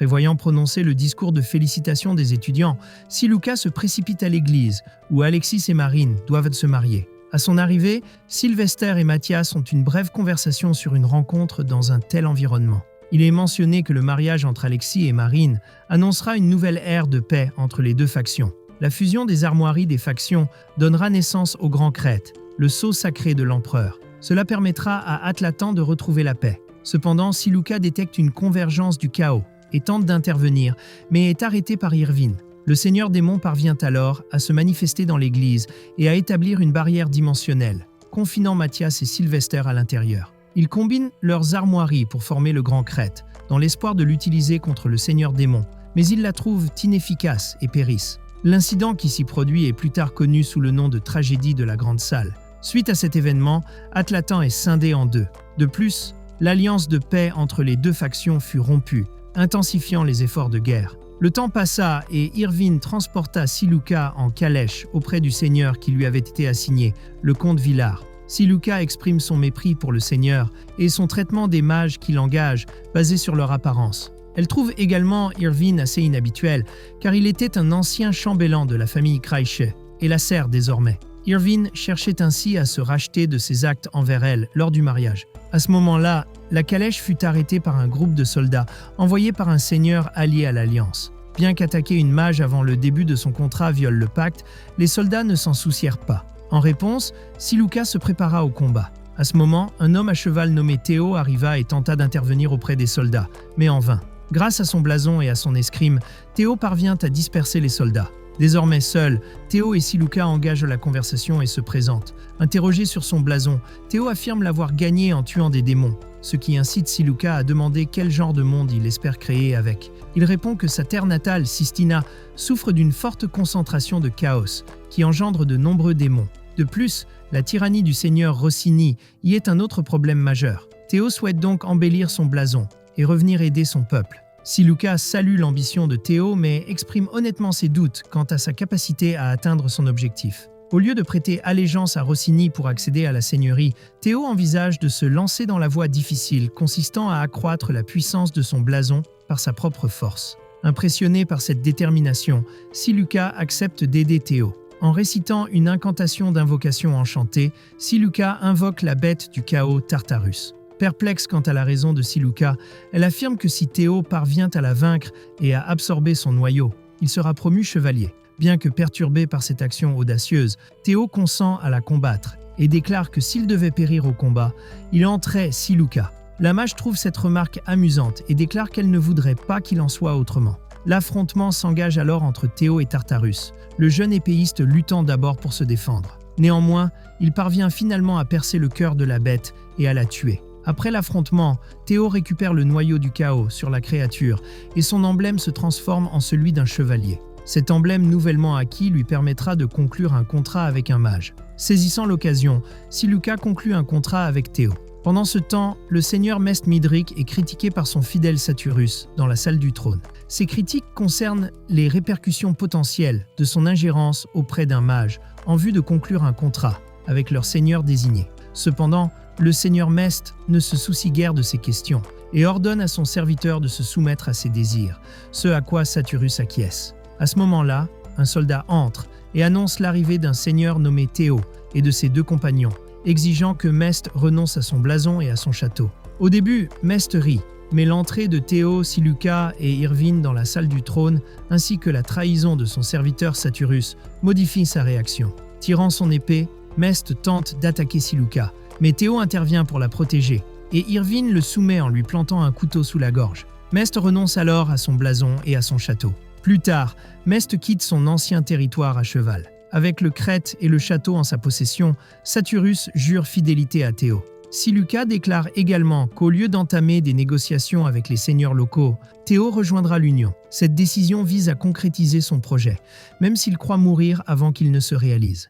Prévoyant prononcer le discours de félicitations des étudiants, Siluca se précipite à l'église, où Alexis et Marine doivent se marier. À son arrivée, Sylvester et Mathias ont une brève conversation sur une rencontre dans un tel environnement. Il est mentionné que le mariage entre Alexis et Marine annoncera une nouvelle ère de paix entre les deux factions. La fusion des armoiries des factions donnera naissance au Grand Crête, le sceau sacré de l'empereur. Cela permettra à Atlatan de retrouver la paix. Cependant, Siluca détecte une convergence du chaos et tente d'intervenir, mais est arrêté par Irvine. Le Seigneur Démon parvient alors à se manifester dans l'église et à établir une barrière dimensionnelle, confinant Mathias et Sylvester à l'intérieur. Ils combinent leurs armoiries pour former le Grand Crête, dans l'espoir de l'utiliser contre le Seigneur Démon, mais ils la trouvent inefficace et périssent. L'incident qui s'y produit est plus tard connu sous le nom de tragédie de la Grande Salle. Suite à cet événement, Atlatan est scindé en deux. De plus, l'alliance de paix entre les deux factions fut rompue, intensifiant les efforts de guerre. Le temps passa et Irvine transporta Siluca en calèche auprès du seigneur qui lui avait été assigné, le comte Villard. Siluca exprime son mépris pour le seigneur et son traitement des mages qui l'engagent, basé sur leur apparence. Elle trouve également Irvine assez inhabituel, car il était un ancien chambellan de la famille Kreische et la sert désormais. Irvine cherchait ainsi à se racheter de ses actes envers elle lors du mariage. À ce moment-là, la calèche fut arrêtée par un groupe de soldats envoyés par un seigneur allié à l'Alliance. Bien qu'attaquer une mage avant le début de son contrat viole le pacte, les soldats ne s'en soucièrent pas. En réponse, Siluca se prépara au combat. À ce moment, un homme à cheval nommé Théo arriva et tenta d'intervenir auprès des soldats, mais en vain. Grâce à son blason et à son escrime, Théo parvient à disperser les soldats. Désormais seul, Théo et Siluca engagent la conversation et se présentent. Interrogé sur son blason, Théo affirme l'avoir gagné en tuant des démons, ce qui incite Siluca à demander quel genre de monde il espère créer avec. Il répond que sa terre natale, Sistina, souffre d'une forte concentration de chaos, qui engendre de nombreux démons. De plus, la tyrannie du seigneur Rossini y est un autre problème majeur. Théo souhaite donc embellir son blason et revenir aider son peuple. Siluca salue l'ambition de Théo, mais exprime honnêtement ses doutes quant à sa capacité à atteindre son objectif. Au lieu de prêter allégeance à Rossini pour accéder à la seigneurie, Théo envisage de se lancer dans la voie difficile consistant à accroître la puissance de son blason par sa propre force. Impressionné par cette détermination, Siluca accepte d'aider Théo. En récitant une incantation d'invocation enchantée, Siluca invoque la bête du chaos Tartarus. Perplexe quant à la raison de Siluca, elle affirme que si Théo parvient à la vaincre et à absorber son noyau, il sera promu chevalier. Bien que perturbé par cette action audacieuse, Théo consent à la combattre et déclare que s'il devait périr au combat, il enterrait Siluca. La mage trouve cette remarque amusante et déclare qu'elle ne voudrait pas qu'il en soit autrement. L'affrontement s'engage alors entre Théo et Tartarus, le jeune épéiste luttant d'abord pour se défendre. Néanmoins, il parvient finalement à percer le cœur de la bête et à la tuer. Après l'affrontement, Théo récupère le noyau du chaos sur la créature et son emblème se transforme en celui d'un chevalier. Cet emblème nouvellement acquis lui permettra de conclure un contrat avec un mage. Saisissant l'occasion, Siluca conclut un contrat avec Théo. Pendant ce temps, le seigneur Mest Midric est critiqué par son fidèle Saturus dans la salle du trône. Ces critiques concernent les répercussions potentielles de son ingérence auprès d'un mage en vue de conclure un contrat avec leur seigneur désigné. Cependant, le seigneur Mest ne se soucie guère de ces questions et ordonne à son serviteur de se soumettre à ses désirs, ce à quoi Saturus acquiesce. À ce moment-là, un soldat entre et annonce l'arrivée d'un seigneur nommé Théo et de ses deux compagnons, exigeant que Mest renonce à son blason et à son château. Au début, Mest rit, mais l'entrée de Théo, Siluca et Irvine dans la salle du trône, ainsi que la trahison de son serviteur Saturus, modifient sa réaction. Tirant son épée, Mest tente d'attaquer Siluca, mais Théo intervient pour la protéger, et Irvine le soumet en lui plantant un couteau sous la gorge. Mest renonce alors à son blason et à son château. Plus tard, Mest quitte son ancien territoire à cheval. Avec le Crète et le château en sa possession, Saturus jure fidélité à Théo. Siluca déclare également qu'au lieu d'entamer des négociations avec les seigneurs locaux, Théo rejoindra l'Union. Cette décision vise à concrétiser son projet, même s'il croit mourir avant qu'il ne se réalise.